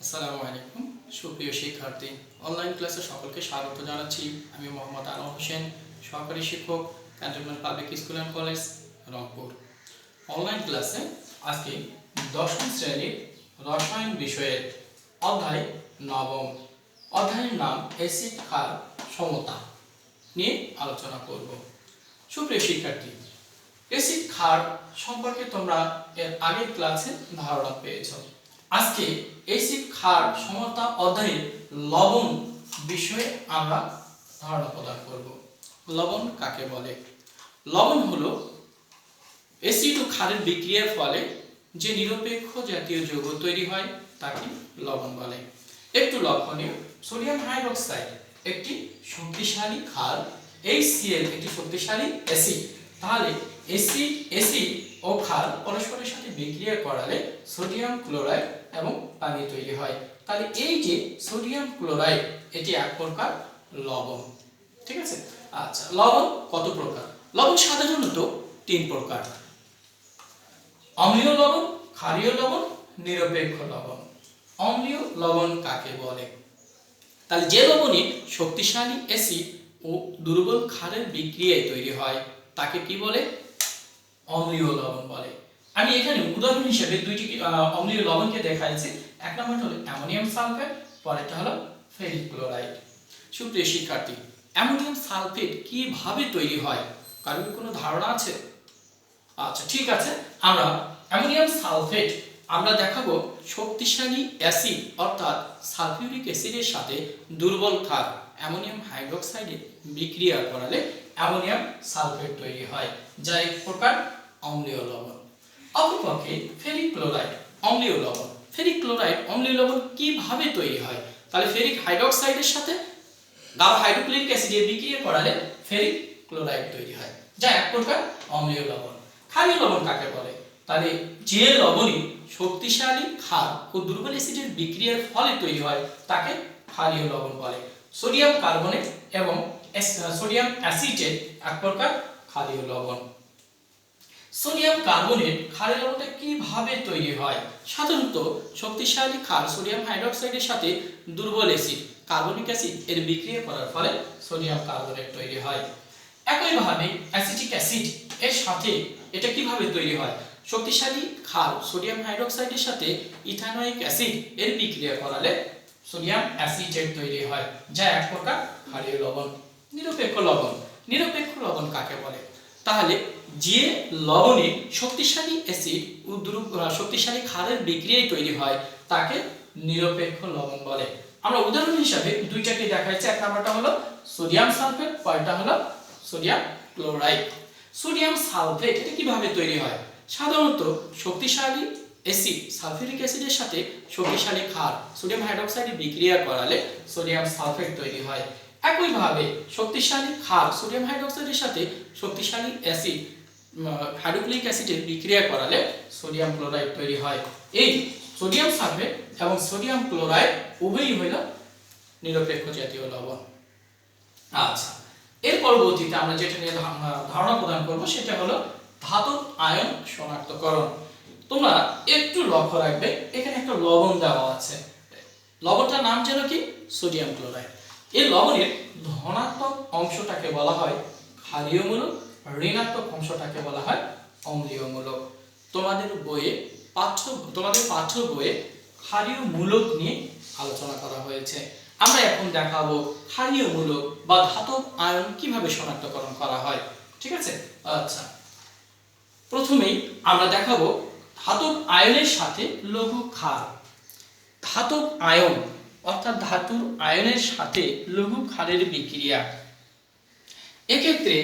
আসসালামু আলাইকুম সুপ্রিয় শিক্ষার্থী অনলাইন ক্লাসে সকলকে স্বাগত জানাচ্ছি। আমি মোহাম্মদ আনোয়ার হোসেন, সহকারী শিক্ষক, cantonment public school and college, Rangpur. Online ক্লাসে আজকে দশম শ্রেণীর রসায়ন বিষয়ের অধ্যায় নবম, অধ্যায়ের নাম অ্যাসিড ক্ষার সমতা নিয়ে আলোচনা করব। সুপ্রিয় শিক্ষার্থী, অ্যাসিড ক্ষার সম্পর্কে তোমরা এর আগের ক্লাসে ধারণা পেয়েছো। আজকে অ্যাসিড ক্ষার সমতা অধ্যায়ে লবণ বিষয়ে আমরা ধারণা প্রদান করব। লবণ কাকে বলে? লবণ হলো অ্যাসিড ও ক্ষারের বিক্রিয়ার ফলে যে নিরপেক্ষ জাতীয় যৌগ তৈরি হয় তাকে লবণ বলে। একটু লক্ষণীয়, সোডিয়াম হাইড্রোক্সাইড একটি শক্তিশালী ক্ষার, HCl একটি শক্তিশালী অ্যাসিড। তাহলে অ্যাসিড ও ক্ষার পরস্পরের সাথে বিক্রিয়া করালে সোডিয়াম ক্লোরাইড এবং পানি তৈরি হয়। তাহলে এই যে সোডিয়াম ক্লোরাইড এটি এক প্রকার লবণ। ঠিক আছে? আচ্ছা, লবণ কত প্রকার? লবণ সাধারণত তিন প্রকার: অম্লীয় লবণ, ক্ষারীয় লবণ, নিরপেক্ষ লবণ। অম্লীয় লবণ কাকে বলে? তাহলে যে লবণে শক্তিশালী অ্যাসিড ও দুর্বল ক্ষারের বিক্রিয়ায় তৈরি হয় তাকে কি বলে? অম্লীয় লবণ বলে। আমি এখানে উদাহরণ হিসেবে দুইটি অম্লীয় লবণকে দেখাইছি। এক নম্বরটা হলো অ্যামোনিয়াম সালফেট, পরেরটা হলো ফেরিক ক্লোরাইড। সুপ্রিয় শিক্ষার্থী, অ্যামোনিয়াম সালফেট কিভাবে তৈরি হয় কারোর কোনো ধারণা আছে? আচ্ছা, ঠিক আছে। আমরা অ্যামোনিয়াম সালফেট আমরা দেখাবো শক্তিশালী অ্যাসিড অর্থাৎ সালফিউরিক অ্যাসিডের সাথে দুর্বল ক্ষার অ্যামোনিয়াম হাইড্রোক্সাইডে বিক্রিয়া করালে অ্যামোনিয়াম সালফেট তৈরি হয়, যা এক প্রকার অম্লীয় লবণ। অপরপক্ষে ফেরিক ক্লোরাইড অম্লীয় লবণ। ফেরিক ক্লোরাইড অম্লীয় লবণ কিভাবে তৈরি হয়? তাহলে ফেরিক হাইড্রোক্সাইডের সাথে গাঢ় হাইড্রোক্লোরিক অ্যাসিডে বিক্রিয়া করালে ফেরিক ক্লোরাইড তৈরি হয়, যা এক প্রকার অম্লীয় লবণ। ক্ষারীয় লবণ কাকে বলে? তাহলে যে লবণই শক্তিশালী ক্ষার ও দুর্বল অ্যাসিডের বিক্রিয়ার ফলে তৈরি হয় তাকে ক্ষারীয় লবণ বলে। সোডিয়াম কার্বনেট এবং সোডিয়াম অ্যাসিটেট এক প্রকার ক্ষারীয় লবণ। সোডিয়াম কার্বনেট ক্ষারীয় লবণটা কিভাবে তৈরি হয়? সাধারণত শক্তিশালী ক্ষার সোডিয়াম হাইড্রোক্সাইডের সাথে দুর্বল অ্যাসিড কার্বনিক অ্যাসিড এর বিক্রিয়া করার ফলে সোডিয়াম কার্বনেট তৈরি হয়। একইভাবে অ্যাসিটিক অ্যাসিড এর সাথে এটা কিভাবে তৈরি হয়? শক্তিশালী ক্ষার সোডিয়াম হাইড্রোক্সাইডের সাথে ইথানোয়িক অ্যাসিড এর বিক্রিয়া করালে সোডিয়াম অ্যাসিটেট তৈরি হয়, যা এক প্রকার ক্ষারীয় লবণ। নিরপেক্ষ লবণ। নিরপেক্ষ লবণ কাকে বলে? তাহলে যে লবণে শক্তিশালী অ্যাসিড ও শক্তিশালী ক্ষারের বিক্রিয়ায় তৈরি হয় তাকে নিরপেক্ষ লবণ বলে। আমরা উদাহরণ হিসাবে দুইটাকে দেখাচ্ছি। এক নাম্বারটা হলো সোডিয়াম সালফেট, পরেরটা হলো সোডিয়াম ক্লোরাইড। সোডিয়াম সালফেট এটা কিভাবে তৈরি হয়? সাধারণত শক্তিশালী অ্যাসিড সালফিউরিক অ্যাসিডের সাথে শক্তিশালী ক্ষার সোডিয়াম হাইড্রোক্সাইডে বিক্রিয়া করালে সোডিয়াম সালফেট তৈরি হয়। একইভাবে শক্তিশালী ক্ষার সোডিয়াম হাইড্রোক্সাইডের সাথে শক্তিশালী অ্যাসিড হাইড্রোক্লোরিক অ্যাসিডের বিক্রিয়া করালে সোডিয়াম ক্লোরাইড তৈরি হয়। এই সোডিয়াম সালফেট এবং সোডিয়াম ক্লোরাইড উভয়ই হলো নিরপেক্ষ জাতীয় লবণ। আচ্ছা, এর পরবর্তীতে আমরা যেটা নিয়ে ধারণা প্রদান করব সেটা হলো ধাতব আয়ন শনাক্তকরণ। তোমরা একটু লক্ষ্য রাখবে, এখানে একটা লবণ দেওয়া আছে। লবণটার নাম যেন কি? Sodium chloride. এই লবণের ধনাত্মক অংশটাকে বলা হয় ক্ষারীয় মূলক, ঋণাত্মক অংশটাকে বলা হয় অম্লীয় মূলক। তোমাদের পাঠ্য বইয়ে ক্ষারীয় মূলক নিয়ে আলোচনা করা হয়েছে। আমরা এখন দেখাবো ক্ষারীয় মূলক বা ধাতব আয়ন কিভাবে শনাক্তকরণ করা হয়। ঠিক আছে? আচ্ছা, প্রথমেই আমরা দেখাবো ধাতব আয়নের সাথে লঘু ক্ষার। ধাতব আয়ন অর্থাৎ ধাতুর আয়নের সাথে লঘু ক্ষারের বিক্রিয়া। এক্ষেত্রে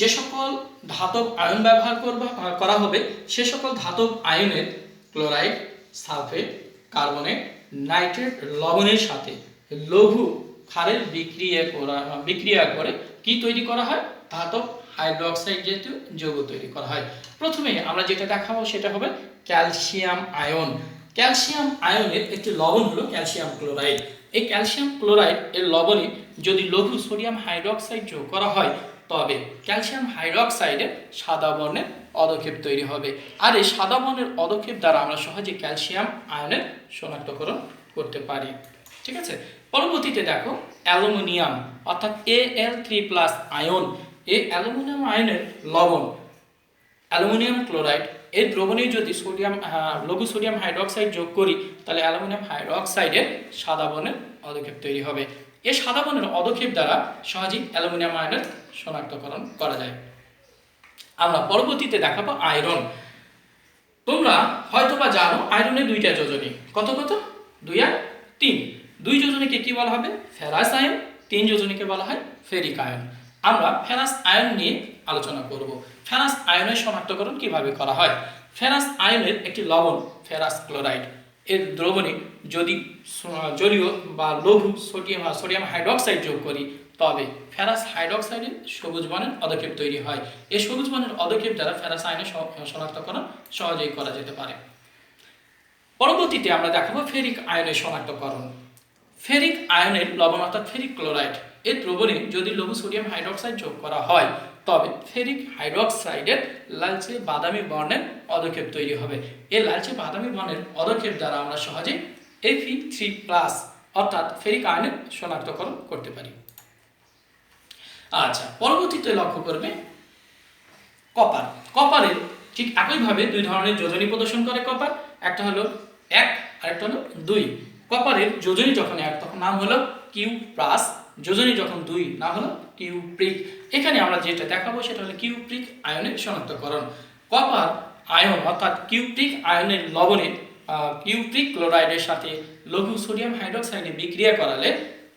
যে সকল ধাতব আয়ন ব্যবহার করা হবে সে সকল ধাতব আয়নের ক্লোরাইড, সালফেট, কার্বনেট, নাইট্রেট লবণের সাথে লঘু ক্ষারের বিক্রিয়া করে কি তৈরি করা হয়? ধাতব হাইড্রোক্সাইড জাতীয় যৌগ তৈরি করা হয়। প্রথমে আমরা যেটা দেখাবো সেটা হবে ক্যালসিয়াম আয়ন। ক্যালসিয়াম আয়নের একটি লবণ হলো ক্যালসিয়াম ক্লোরাইড। এই ক্যালসিয়াম ক্লোরাইড এর লবণে যদি লঘু সোডিয়াম হাইড্রোক্সাইড যোগ করা হয় তবে ক্যালসিয়াম হাইড্রক্সাইডে সাদা বর্ণের অদক্ষেপ তৈরি হবে। আর এই সাদা বর্ণের অদক্ষেপ দ্বারা আমরা সহজে ক্যালসিয়াম আয়নের শনাক্তকরণ করতে পারি। ঠিক আছে, পরবর্তীতে দেখো অ্যালুমিনিয়াম অর্থাৎ Al3+ আয়ন। এই অ্যালুমিনিয়াম আয়নের লবণ অ্যালুমিনিয়াম ক্লোরাইড, এর দ্রবণে যদি লঘু সোডিয়াম হাইড্রক্সাইড যোগ করি তাহলে অ্যালুমিনিয়াম হাইড্রক্সাইডের সাদা বর্ণের অদক্ষেপ তৈরি হবে। এই সাদা বর্ণের অদক্ষেপ দ্বারা সহজেই অ্যালুমিনিয়াম আয়নের শনাক্তকরণ করা যায়। আমরা পরবর্তীতে দেখাবো আয়রন। তোমরা হয়তোবা জানো আয়রনের দুইটা যোজনী, কত কত? 2 আর 3। 2 যোজনীকে কি বলা হবে? Ferrous ion. 3 যোজনীকে বলা হয় ফেরিক আয়ন। আমরা ফেরাস আয়ন নিয়ে আলোচনা করব। ফেরাস আয়নের শনাক্তকরণ কিভাবে করা হয়? ফেরাস আয়নের একটি লবণ ফেরাস ক্লোরাইড, এর দ্রবণে যদি জলীয় বা লঘু সোডিয়াম হাইড্রক্সাইড যোগ করি তবে ফেরাস হাইড্রক্সাইডের সবুজ বর্ণের অদক্ষেপ তৈরি হয়। এই সবুজ বর্ণের অদক্ষেপ দ্বারা ফেরাস আয়নের শনাক্তকরণ সহজেই করা যেতে পারে। পরবর্তীতে আমরা দেখাবো ফেরিক আয়নের শনাক্তকরণ। ফেরিক আয়নের লবণ অর্থাৎ ফেরিক ক্লোরাইড, এর দ্রবণে যদি লঘু সোডিয়াম হাইড্রক্সাইড যোগ করা হয় তবে ফেরিক হাইড্রক্সাইডের লালচে বাদামি বর্ণের অদক্ষেপ তৈরি হবে। এই লালচে বাদামি বর্ণের অদক্ষেপ দ্বারা আমরা সহজে Fe3+ অর্থাৎ ফেরিক আয়নের শনাক্তকরণ করতে পারি। আচ্ছা, পরবর্তীতে লক্ষ্য করবে কপার। কপারের ঠিক একইভাবে 2 ধরনের যোজনী প্রদর্শন করে কপার, একটা হলো 1 আর একটা হলো 2। কপারের যোজনী যখন 1 তখন নাম হলো Q+, যোজনী যখন 2 নাম হলো কিউপ্রিক। এখানে আমরা যেটা দেখাবো সেটা হলো কিউপ্রিক আয়নের শনাক্তকরণ। কপার আয়ন অর্থাৎ কিউপ্রিক আয়নের লবণে কিউপ্রিক ক্লোরাইডের সাথে লঘু সোডিয়াম হাইড্রক্সাইডে বিক্রিয়া করালে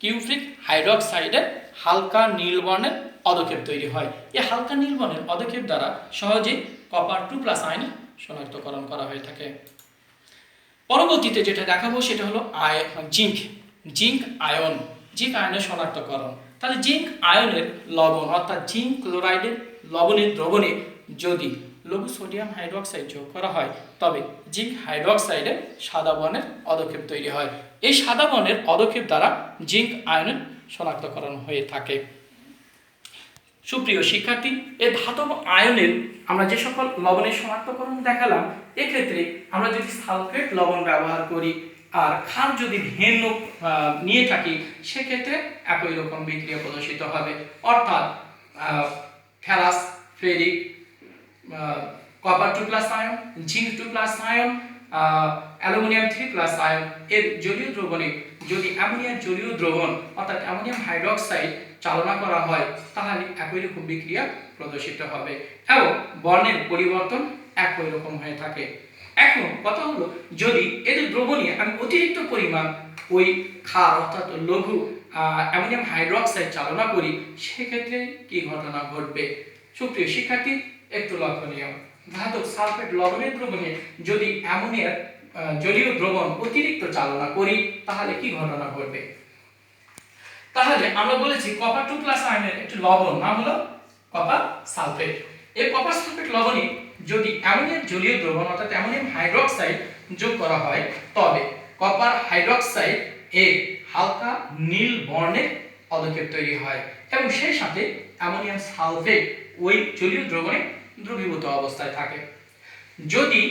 কিউপ্রিক হাইড্রক্সাইডের হালকা নীল বর্ণের অদক্ষেপ তৈরি হয়। এই হালকা নীল বর্ণের অদক্ষেপ দ্বারা সহজে কপার 2+ আয়নের শনাক্তকরণ করা হয়ে থাকে। পরবর্তীতে যেটা দেখাবো সেটা হলো জিঙ্ক আয়ন। জিঙ্ক আয়নের শনাক্তকরণ। তাহলে জিঙ্ক আয়নের লবণ অর্থাৎ জিঙ্ক ক্লোরাইডের লবণের দ্রবণে যদি লঘু সোডিয়াম হাইড্রক্সাইড যোগ করা হয় তবে জিঙ্ক হাইড্রক্সাইডের সাদা বর্ণের অদক্ষেপ তৈরি হয়। এই সাদা বর্ণের অদক্ষেপ দ্বারা জিঙ্ক আয়নের শনাক্তকরণ হয়ে থাকে। সুপ্রিয় শিক্ষার্থী, এই ধাতব আয়নের আমরা যে সকল লবণের শনাক্তকরণ দেখালাম, এক্ষেত্রে আমরা যদি সালফেট লবণ ব্যবহার করি আর ক্ষার যদি ভিন্ন নিয়ে থাকি সেক্ষেত্রে একই রকম বিক্রিয়া প্রদর্শিত হবে। অর্থাৎ ferrous, ferric, copper 2+ ion, zinc 2+ ion, aluminium 3+ ion এর জলীয় দ্রবণে যদি অ্যামোনিয়াম জলীয় দ্রবণ অর্থাৎ অ্যামোনিয়াম হাইড্রক্সাইড চালনা করা হয় তাহলে একই রকম বিক্রিয়া প্রদর্শিত হবে এবং বর্ণের পরিবর্তন একই রকম হয়ে থাকে। এখন কথা হলো, যদি এদের দ্রবণে আমি অতিরিক্ত পরিমাণ ওই ক্ষার অর্থাৎ লঘু অ্যামোনিয়াম হাইড্রক্সাইড চালনা করি সেক্ষেত্রে কি ঘটনা ঘটবে? সুপ্রিয় শিক্ষার্থী, একটু লক্ষণীয়, ধাতব সালফেট লবণের দ্রবণে যদি অ্যামোনিয়ার জলীয় দ্রবণ অতিরিক্ত চালনা করি তাহলে কি ঘটনা ঘটবে? তাহলে আমরা বলেছি কপার 2+ আয়নের একটি লবণ নাম হলো কপার সালফেট। এই কপার সালফেট লবণে যদি অ্যামোনিয়ার জলীয় দ্রবণ অর্থাৎ অ্যামোনিয়াম হাইড্রক্সাইড যোগ করা হয় তবে কপার হাইড্রক্সাইড এর হালকা নীল বর্ণের অদক্ষেপ তৈরি হয় এবং সেই সাথে অ্যামোনিয়াম সালফেট ওই জলীয় দ্রবণে দ্রবীভূত অবস্থায় থাকে। যদি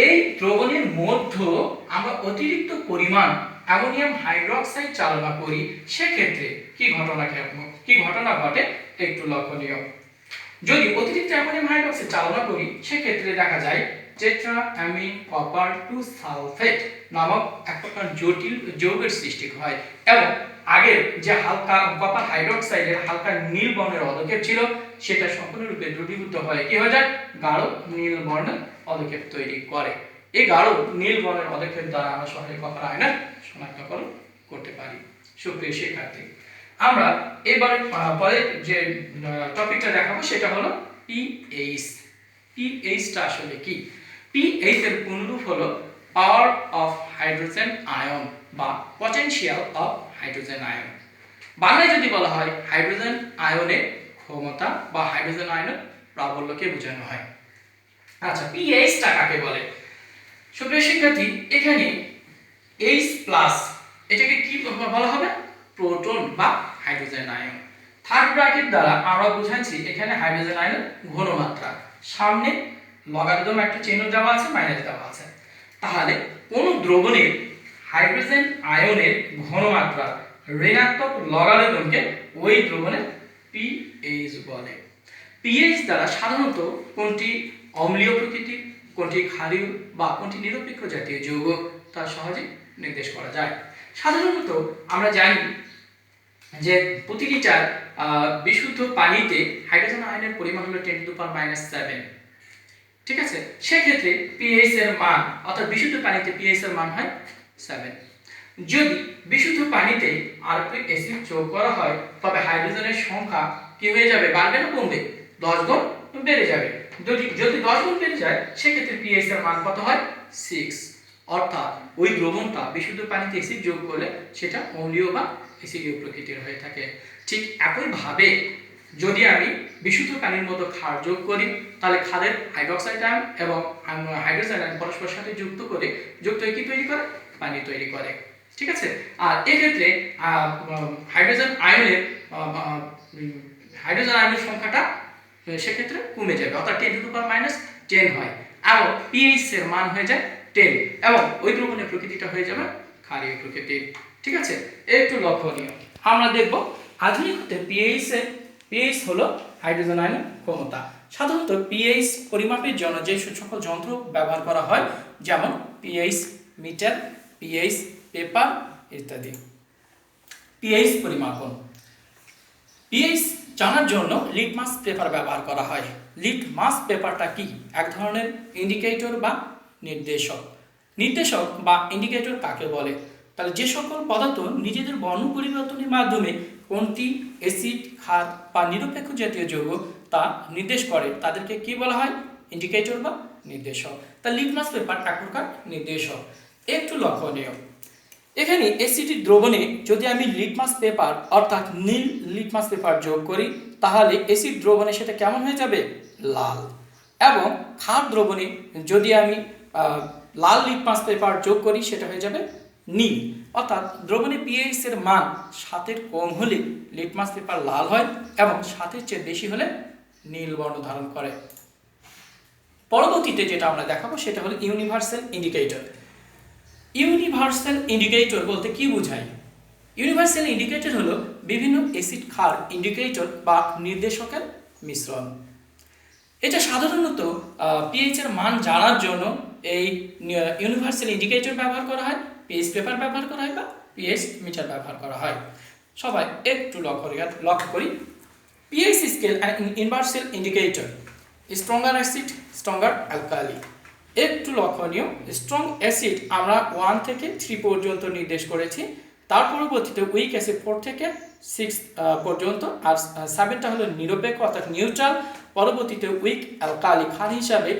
এই দ্রবণের মধ্যে আমরা অতিরিক্ত পরিমাণ অ্যামোনিয়াম হাইড্রক্সাইড চালনা করি সেক্ষেত্রে কি ঘটনা ঘটে একটু লক্ষণীয়। যদি অতিরিক্ত অ্যামোনিয়াম হাইড্রক্সাইড চালনা করি সেক্ষেত্রে দেখা যায় টেট্রাঅ্যামিন কপার 2 সালফেট নামক এক প্রকার জটিল যৌগের সৃষ্টি হয় এবং আগের যে হালকা কপার হাইড্রক্সাইডের হালকা নীল বর্ণের অদক্ষেপ ছিল সেটা সম্পূর্ণরূপে দ্রবীভূত হয়ে কি হয়ে যায়? গাঢ় নীল বর্ণের অদক্ষেপ তৈরি করে। এই গাঢ় নীল বর্ণের অদক্ষেপ দ্বারা আমরা সহজে কপার আয়নের শনাক্তকরণ করতে পারি। সুপ্রিয় শিক্ষার্থী, আমরা এবারে পরে যে টপিকটা দেখাবো সেটা হলো পিএইচ। পিএইচটা আসলে কি? পিএইচ এর পূর্ণরূপ হলো পাওয়ার অফ হাইড্রোজেন আয়ন বা পটেনশিয়াল অফ হাইড্রোজেন আয়ন। বাংলায় যদি বলা হয় হাইড্রোজেন আয়নের ক্ষমতা বা হাইড্রোজেন আয়নের প্রাবল্যকে বোঝানো হয়। আচ্ছা, পিএইচটা কাকে বলে? সুপ্রিয় শিক্ষার্থী, এখানে H+ এটাকে কি বলা হবে? প্রোটন বা হাইড্রোজেন আয়ন। থার্ড ব্র্যাকেট দ্বারা আমরা বুঝাচ্ছি এখানে হাইড্রোজেন আয়নের ঘনমাত্রা, সামনে লগারিদম একটা চিহ্ন দেওয়া আছে, মাইনাস দেওয়া আছে। তাহলে কোন দ্রবণের হাইড্রোজেন আয়নের ঘনমাত্রা ঋণাত্মক লগারিদমকে ওই দ্রবণের পিএইচ বলে। পিএইচ দ্বারা সাধারণত কোনটি অম্লীয় প্রকৃতির, কোনটি ক্ষারীয় বা কোনটি নিরপেক্ষ জাতীয় যৌগ তা সহজে নির্দেশ করা যায়। সাধারণত আমরা জানি যে প্রতি লিটার বিশুদ্ধ পানিতে হাইড্রোজেন আয়নের পরিমাণ হলো 10⁻⁷। ঠিক আছে, সেক্ষেত্রে পিএইচ এর মান অর্থাৎ বিশুদ্ধ পানিতে পিএইচ এর মান হয় 7। যদি বিশুদ্ধ পানিতে আরপিক অ্যাসিড যোগ করা হয় তবে হাইড্রোজেনের সংখ্যা কি হয়ে যাবে, বাড়বে না কমবে? 10 গুণ বেড়ে যাবে। যদি 10 গুণ বেড়ে যায় সেক্ষেত্রে পিএইচ এর মান কত হয়? 6। অর্থাৎ ওই দ্রবণটা বিশুদ্ধ পানিতে অ্যাসিড যোগ করলে সেটা অম্লীয় বা অ্যাসিডীয় প্রকৃতির হয়ে থাকে। ঠিক একইভাবে যদি আমি বিশুদ্ধ পানির মতো ক্ষার যোগ করি তাহলে ক্ষারের হাইড্রোক্সাইড আয়ন এবং হাইড্রোজেন আয়ন পরস্পরের সাথে যুক্ত হয়ে কি তৈরি করে? পানি তৈরি করে। ঠিক আছে, আর এক্ষেত্রে হাইড্রোজেন আয়নের সংখ্যাটা সেক্ষেত্রে কমে যাবে, অর্থাৎ 10⁻⁻10 হয় এবং পিএইচ এর মান হয়ে যায় 10 এবং ওই দ্রবণের প্রকৃতিটা হয়ে যাবে ক্ষারীয় প্রকৃতির। ঠিক আছে, একটু লক্ষণীয় আমরা দেখব আধুনিক হতে পিএইচ হলো হাইড্রোজেন আয়নের ক্ষমতা। সাধারণত পিএইচ পরিমাপের জন্য যে সকল যন্ত্র ব্যবহার করা হয় যেমন পিএইচ মিটার, পিএইচ পেপার ইত্যাদি। পিএইচ পরিমাপন। পিএইচ জানার জন্য লিটমাস পেপার ব্যবহার করা হয়। লিটমাস পেপারটা কি? এক ধরনের ইন্ডিকেটর বা নির্দেশক বা ইন্ডিকেটর কাকে বলে? তাহলে যে সকল পদার্থ নিজেদের বর্ণ পরিবর্তনের মাধ্যমে কোনটি অ্যাসিড, ক্ষার বা নিরপেক্ষ জাতীয় যৌগ তা নির্দেশ করে তাদেরকে কি বলা হয়? ইন্ডিকেটর বা নির্দেশক। তা লিটমাস পেপার এক প্রকার নির্দেশক। একটু লক্ষণীয়, এখানে অ্যাসিড দ্রবণে যদি আমি লিটমাস পেপার অর্থাৎ নীল লিটমাস পেপার যোগ করি তাহলে অ্যাসিড দ্রবণে সেটা কেমন হয়ে যাবে? লাল। এবং ক্ষার দ্রবণে যদি আমি লাল লিটমাস পেপার যোগ করি সেটা হয়ে যাবে নীল। অর্থাৎ দ্রবণে পিএইচ এর মান 7-এর কম হলে লিটমাস পেপার লাল হয় এবং 7-এর চেয়ে বেশি হলে নীল বর্ণ ধারণ করে। পরবর্তীতে যেটা আমরা দেখাবো সেটা হলো ইউনিভার্সাল ইন্ডিকেটর। ইউনিভার্সাল ইন্ডিকেটর বলতে কি বোঝায়? ইউনিভার্সাল ইন্ডিকেটর হলো বিভিন্ন অ্যাসিড ক্ষার ইন্ডিকেটর বা নির্দেশকের মিশ্রণ। এটা সাধারণত পিএইচ এর মান জানার জন্য এই ইউনিভার্সাল ইন্ডিকেটর ব্যবহার করা হয়, পিএইচ পেপার ব্যবহার করা হয় বা পিএইচ মিটার ব্যবহার করা হয়। সবাই একটু লক্ষ্য করি। PH scale and universal indicator. Stronger acid, stronger alkali. একটু লক্ষণীয়, স্ট্রং অ্যাসিড আমরা 1 থেকে 3 পর্যন্ত নির্দেশ করেছি, তার পরবর্তীতে উইক অ্যাসিড 4 থেকে 6 পর্যন্ত, আর 7টা হলো নিরপেক্ষ অর্থাৎ নিউট্রাল। পরবর্তীতে উইক অ্যালকালি ক্ষার হিসাবে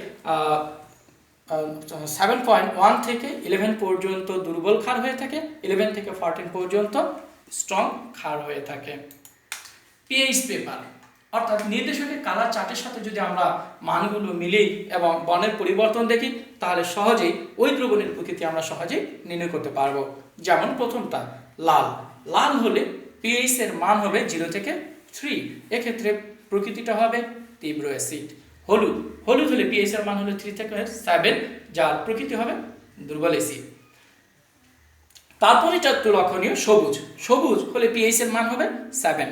7.1 থেকে 11 পর্যন্ত দুর্বল ক্ষার হয়ে থাকে, 11 থেকে 14 পর্যন্ত স্ট্রং ক্ষার হয়ে থাকে। পিএইচ পেপার অর্থাৎ নির্দেশকের কালার চার্টের সাথে যদি আমরা মানগুলো মিলিয়ে এবং বর্ণের পরিবর্তন দেখি তাহলে সহজেই ওই দ্রবণের প্রকৃতি আমরা সহজেই নির্ণয় করতে পারবো। যেমন প্রথমটা লাল হলে পিএইচ এর মান হবে 0 থেকে 3, এক্ষেত্রে প্রকৃতিটা হবে তীব্র অ্যাসিড। হলুদ হলে পিএইচ এর মান হলো 3 থেকে 7, যার প্রকৃতি হবে দুর্বল অ্যাসিড। তারপরে একটু লক্ষণীয় সবুজ হলে পিএইচ এর মান হবে 7,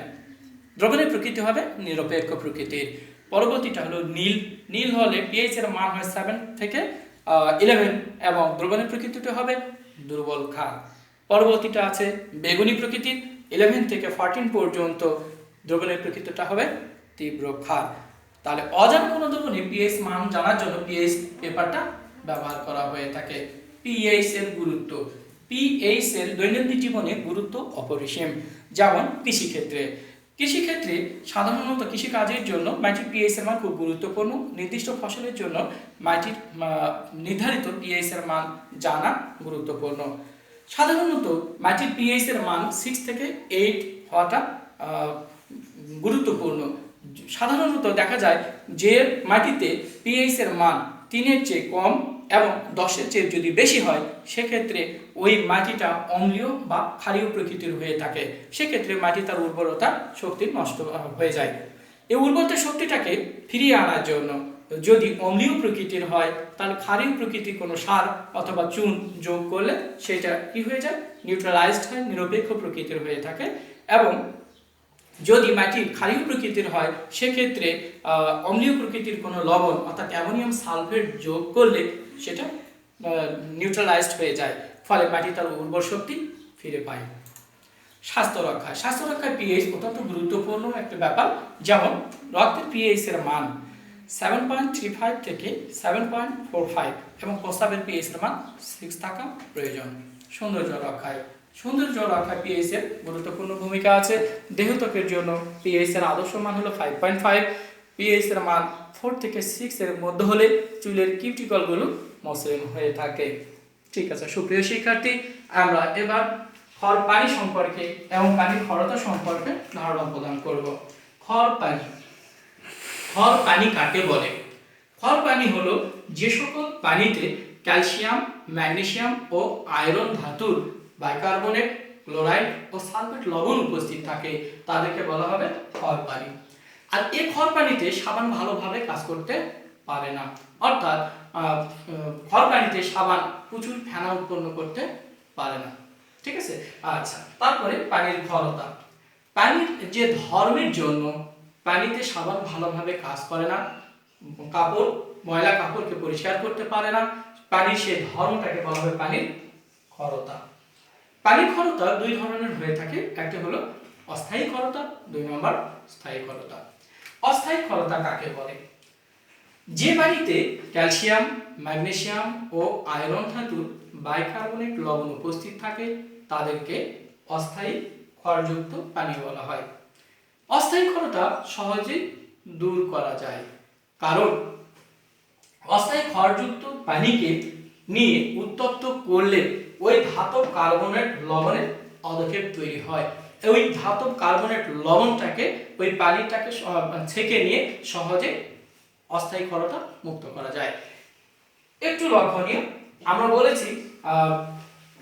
দ্রবণের প্রকৃতি হবে নিরপেক্ষ প্রকৃতির। পরবর্তীটা হলো নীল হলে পিএইচ এর মান হয় 7 থেকে 11 এবং দ্রবণের প্রকৃতিটা হবে দুর্বল ক্ষার। পরবর্তীটা আছে বেগুনি প্রকৃতির, 11 থেকে 14 পর্যন্ত দ্রবণের প্রকৃতিটা হবে তীব্র ক্ষার। তাহলে অজানা কোনো দ্রবণে পিএইচ মান জানার জন্য পিএইচ পেপারটা ব্যবহার করা হয়ে থাকে। পিএইচ এর গুরুত্ব। পিএইচ এর দৈনন্দিন জীবনে গুরুত্ব অপরিসীম। যেমন কৃষিক্ষেত্রে সাধারণত কৃষিকাজের জন্য মাটির পিএইচ এর মান খুব গুরুত্বপূর্ণ। নির্দিষ্ট ফসলের জন্য মাটির নির্ধারিত পিএইচ এর মান জানা গুরুত্বপূর্ণ। সাধারণত মাটির পিএইচ এর মান 6 থেকে 8 হওয়াটা গুরুত্বপূর্ণ। সাধারণত দেখা যায় যে মাটিতে পিএইচ এর মান 3-এর চেয়ে কম এবং 10-এর চেয়ে যদি বেশি হয় সেক্ষেত্রে ওই মাটিটা অম্লীয় বা ক্ষারীয় প্রকৃতির হয়ে থাকে, সেক্ষেত্রে মাটি তার উর্বরতা শক্তি নষ্ট হয়ে যায়। এই উর্বরতা শক্তিটাকে ফিরিয়ে আনার জন্য যদি অম্লীয় প্রকৃতির হয় তাহলে ক্ষারীয় প্রকৃতির কোনো সার অথবা চুন যোগ করলে সেটা কি হয়ে যায়, নিউট্রালাইজড হয়, নিরপেক্ষ প্রকৃতির হয়ে থাকে। এবং যদি মাটি ক্ষারীয় প্রকৃতির হয় সেক্ষেত্রে অম্লীয় প্রকৃতির কোনো লবণ অর্থাৎ অ্যামোনিয়াম সালফেট যোগ করলে সেটা নিউট্রালাইজড হয়ে যায়, ফলে মাটি তার উর্বর শক্তি ফিরে পায়। স্বাস্থ্য রক্ষায় পিএইচ অত্যন্ত গুরুত্বপূর্ণ একটা ব্যাপার। যেমন রক্তের পিএইচ এর মান 7.35 থেকে 7.45 এবং প্রস্রাবের পিএইচ এর মান 6 থাকা প্রয়োজন। সৌন্দর্য রক্ষায় পিএইচ এর গুরুত্বপূর্ণ ভূমিকা আছে। দেহত্বকের জন্য পিএইচ এর আদর্শ মান হলো 5.5, পিএইচ এর মান 4 থেকে 6 এর মধ্যে হলে চুলের কিউটিকলগুলো মসৃণ হয়ে থাকে। ঠিক আছে সুপ্রিয় শিক্ষার্থী, আমরা এবার খর পানি সম্পর্কে এবং পানির ক্ষরতা সম্পর্কে ধারণা প্রদান করব। খর পানি কাকে বলে? খর পানি হলো যে সকল পানিতে ক্যালসিয়াম, ম্যাগনেসিয়াম ও আয়রন ধাতুর বাইকার্বনেট, ক্লোরাইড ও সালফেট লবণ উপস্থিত থাকে তাদেরকে বলা হবে খর পানি। আর এই খর পানিতে সাবান ভালোভাবে কাজ করতে পারে না, অর্থাৎ খর পানিতে সাবান প্রচুর ফেনা উৎপন্ন করতে পারে না। ঠিক আছে। আচ্ছা, তারপরে পানির ক্ষরতা। পানির যে ধর্মের জন্য পানিতে সাবান ভালোভাবে কাজ করে না, ময়লা কাপড়কে পরিষ্কার করতে পারে না, পানির সেই ধর্মটাকে বলা হবে পানির ক্ষরতা। পানির ক্ষরতা দুই ধরনের হয়ে থাকে, একটা হলো অস্থায়ী ক্ষরতা, 2 নম্বর স্থায়ী ক্ষরতা। অস্থায়ী ক্ষরতা কাকে বলে? যে পানিতে ক্যালসিয়াম, ম্যাগনেসিয়াম ও আয়রন ধাতুর বাইকার্বনেট লবণ উপস্থিত থাকে তাদেরকে অস্থায়ী ক্ষারযুক্ত পানি বলা হয়। অস্থায়ী ক্ষরতা সহজেই দূর করা যায়, কারণ অস্থায়ী ক্ষারযুক্ত পানিকে নিয়ে উত্তপ্ত করলে ওই ধাতব কার্বনেট লবণের অধক্ষেপ তৈরি হয়। ওই ধাতব কার্বনেট লবণটাকে ওই পানিটাকে ছেঁকে নিয়ে সহজে অস্থায়ী ক্ষরতা মুক্ত করা যায়। একটু লক্ষণীয়, আমরা বলেছি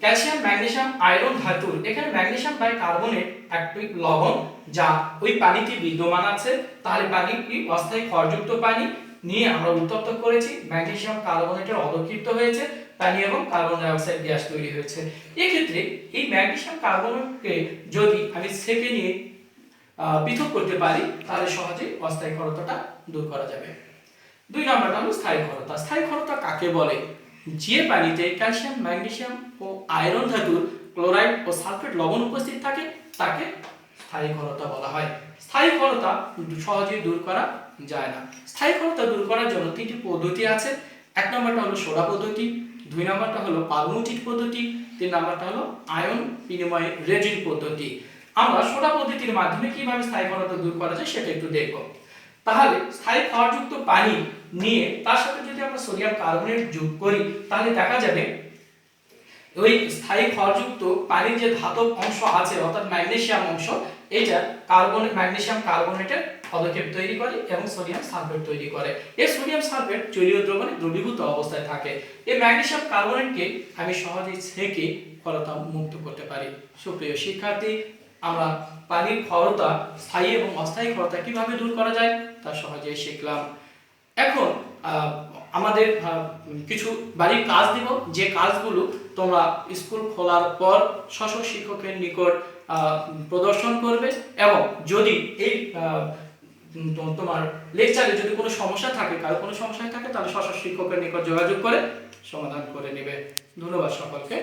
ক্যালসিয়াম, ম্যাগনেসিয়াম, আয়রন ধাতুর, এখানে ম্যাগনেসিয়াম বাইকার্বনেট একটি লবণ যা ওই পানিতে বিদ্যমান আছে, তাহলে পানি কি অস্থায়ী ক্ষারযুক্ত পানি নিয়ে আমরা উত্তপ্ত করেছি, ম্যাগনেসিয়াম কার্বনেটের অধক্ষিপ্ত হয়েছে পানি এবং কার্বন ডাই অক্সাইড গ্যাস তৈরি হয়েছে। এক্ষেত্রে এই ম্যাগনেসিয়াম কার্বনেটকে যদি আমি ছেঁকে নিয়ে পৃথক করতে পারি তাহলে সহজেই অস্থায়ী ক্ষরতাটা দূর করা যাবে। 2 নম্বরটা হলো স্থায়ী ক্ষরতা। স্থায়ী ক্ষরতা কাকে বলে? যে পানিতে ক্যালসিয়াম, ম্যাগনেসিয়াম ও আয়রন ধাতুর ক্লোরাইড ও সালফেট লবণ উপস্থিত থাকে তাকে স্থায়ী ক্ষরতা বলা হয়। স্থায়ী ক্ষরতা সহজেই দূর করা যায় না। স্থায়ী ক্ষরতা দূর করার জন্য 3টি পদ্ধতি আছে। 1 নম্বরটা হলো সোডা পদ্ধতি, 2 নম্বরটা হলো পালমোটিক পদ্ধতি, 3 নম্বরটা হলো আয়ন বিনিময় রেজিন পদ্ধতি। আমরা সোডা পদ্ধতির মাধ্যমে কিভাবে স্থায়ী ক্ষরতা দূর করা যায় সেটা একটু দেখব। তাহলে স্থায়ী ক্ষারযুক্ত পানি নিয়ে তার সাথে যদি আমরা সোডিয়াম কার্বনেট যোগ করি তাহলে দেখা যাবে ওই স্থায়ী ক্ষারযুক্ত পানির যে ধাতব অংশ আছে অর্থাৎ ম্যাগনেসিয়াম অংশ, এটা ম্যাগনেসিয়াম কার্বনেটের পদক্ষেপ তৈরি করে এবং সোডিয়াম সালফেট তৈরি করে। এই সোডিয়াম সালফেট জলীয় দ্রবণে দ্রবীভূত অবস্থায় থাকে। এই ম্যাগনেসিয়াম কার্বনেটকে আমি সহজেই ছেঁকে ক্ষরতা মুক্ত করতে পারি। সুপ্রিয় শিক্ষার্থী, আমরা পানির ক্ষরতা, স্থায়ী এবং অস্থায়ী ক্ষরতা কিভাবে দূর করা যায় তা সহজেই শিখলাম। এখন আমাদের কিছু বাড়ির কাজ দিব, যে কাজগুলো তোমরা স্কুল খোলার পর স্ব শিক্ষকের নিকট প্রদর্শন করবে এবং যদি এই তোমার লেকচারে যদি কোনো সমস্যা থাকে, কারো কোনো সমস্যা থাকে তাহলে স্ব শিক্ষকের নিকট যোগাযোগ করে সমাধান করে নেবে। ধন্যবাদ সকলকে।